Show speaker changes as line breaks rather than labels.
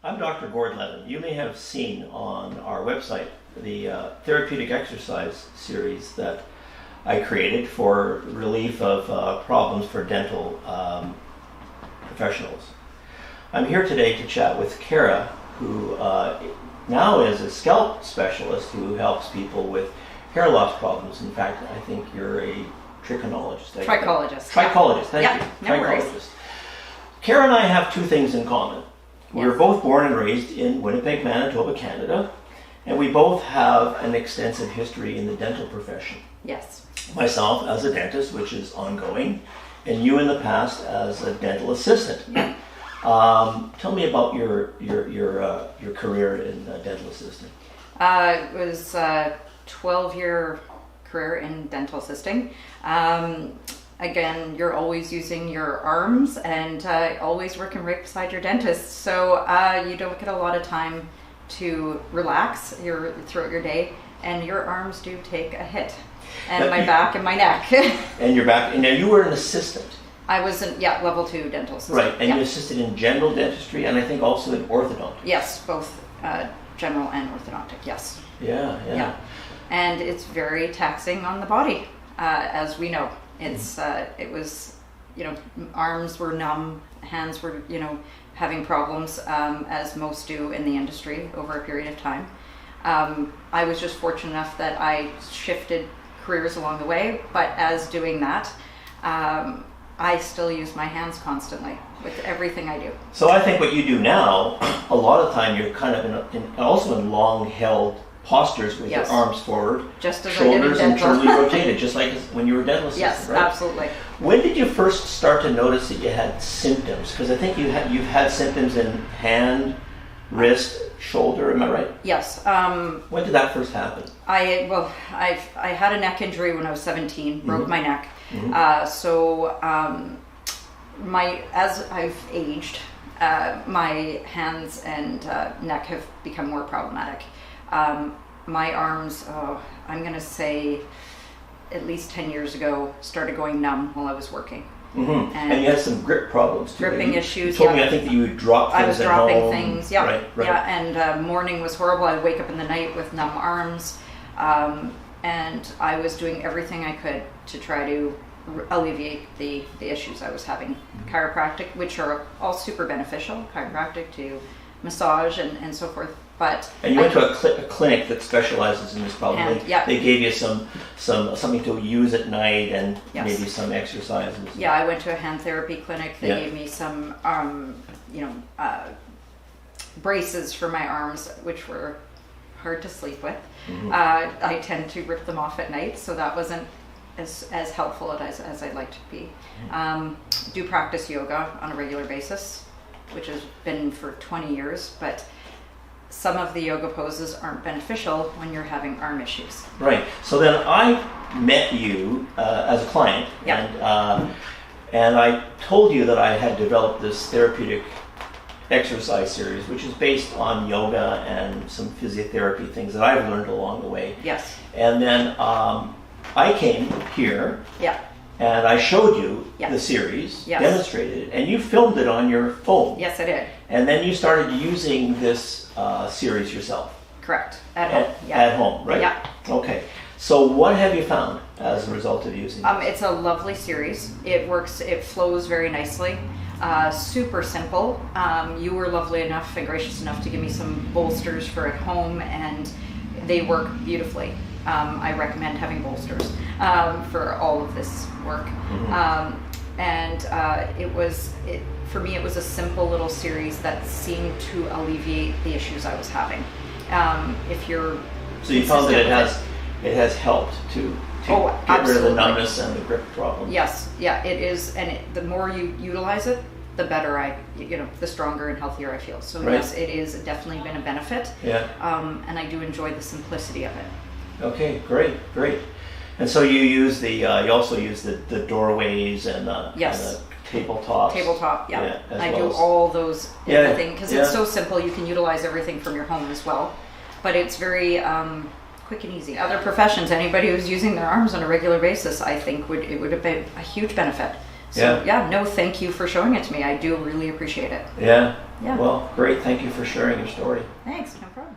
I'm Dr. Gord Levin. You may have seen on our website the therapeutic exercise series that I created for relief of problems for dental professionals. I'm here today to chat with Kara, who now is a scalp specialist who helps people with hair loss problems. In fact, I think you're a trichonologist.
Trichologist,
thank you.
No worries.
Kara and I have two things in common. We were both born and raised in Winnipeg, Manitoba, Canada, and we both have an extensive history in the dental profession.
Yes.
Myself as a dentist, which is ongoing, and you in the past as a dental assistant.
Yeah.
Tell me about your career in dental assisting.
It was a 12-year career in dental assisting. Again, you're always using your arms and always working right beside your dentist. So you don't get a lot of time to relax throughout your day, and your arms do take a hit. And my back and my neck.
And your back. And now you were an assistant.
I was level 2 dental assistant.
Right, and you assisted in general dentistry and I think also in orthodontics.
Yes, both general and orthodontic, yes.
Yeah.
And it's very taxing on the body, as we know. It's it was, arms were numb, hands were, having problems, as most do in the industry over a period of time. I was just fortunate enough that I shifted careers along the way, but as doing that, I still use my hands constantly with everything I do.
So I think what you do now, a lot of time you're kind of also in long-held postures with your arms forward,
just as
shoulders
I did in dental.
internally rotated, just like when you were a dental assistant,
yes,
right?
Absolutely.
When did you first start to notice that you had symptoms? Because I think you've had symptoms in hand, wrist, shoulder. Am I right?
Yes.
When did that first happen?
I had a neck injury when I was 17. Broke my neck.
Mm-hmm.
As I've aged, my hands and neck have become more problematic. My arms, I'm going to say at least 10 years ago, started going numb while I was working.
Mm-hmm. And you had some grip problems too.
Gripping issues.
You told me, I think, that you would drop things
I was
at
dropping
home.
things, yeah.
Right.
Yeah, and morning was horrible. I'd wake up in the night with numb arms. And I was doing everything I could to try to alleviate the issues I was having. Chiropractic, which are all super beneficial, chiropractic to massage and so forth.
And you went to a clinic that specializes in this problem. They gave you something to use at night and maybe some exercises.
Yeah, I went to a hand therapy clinic. They gave me some, braces for my arms, which were hard to sleep with. Mm-hmm. I tend to rip them off at night, so that wasn't as helpful as I'd like to be. Mm-hmm. Do practice yoga on a regular basis, which has been for 20 years, but some of the yoga poses aren't beneficial when you're having arm issues.
Right. So then I met you as a client, and I told you that I had developed this therapeutic exercise series, which is based on yoga and some physiotherapy things that I've learned along the way.
Yes.
And then I came here.
Yeah.
And I showed you the series, demonstrated it, and you filmed it on your phone.
Yes, I did.
And then you started using this series yourself.
Correct. At home.
At home, right?
Yeah.
Okay. So what have you found as a result of using it?
It's a lovely series. It works. It flows very nicely. Super simple. You were lovely enough and gracious enough to give me some bolsters for at home, and they work beautifully. I recommend having bolsters for all of this work. Mm-hmm. For me, it was a simple little series that seemed to alleviate the issues I was having.
So you found that it has helped to get rid of the numbness and the grip problem.
Yes, yeah, it is, and the more you utilize it, the better the stronger and healthier I feel. So yes, it is definitely been a benefit. Yeah. And I do enjoy the simplicity of it.
Okay, great. And so you also use the doorways and the tabletop.
Yeah. I do all those, everything, because it's so simple. You can utilize everything from your home as well. But it's very quick and easy. Other professions, anybody who's using their arms on a regular basis, I think it would have been a huge benefit So no, thank you for showing it to me. I do really appreciate it.
Yeah.
Yeah.
Well, great. Thank you for sharing your story.
Thanks. No problem.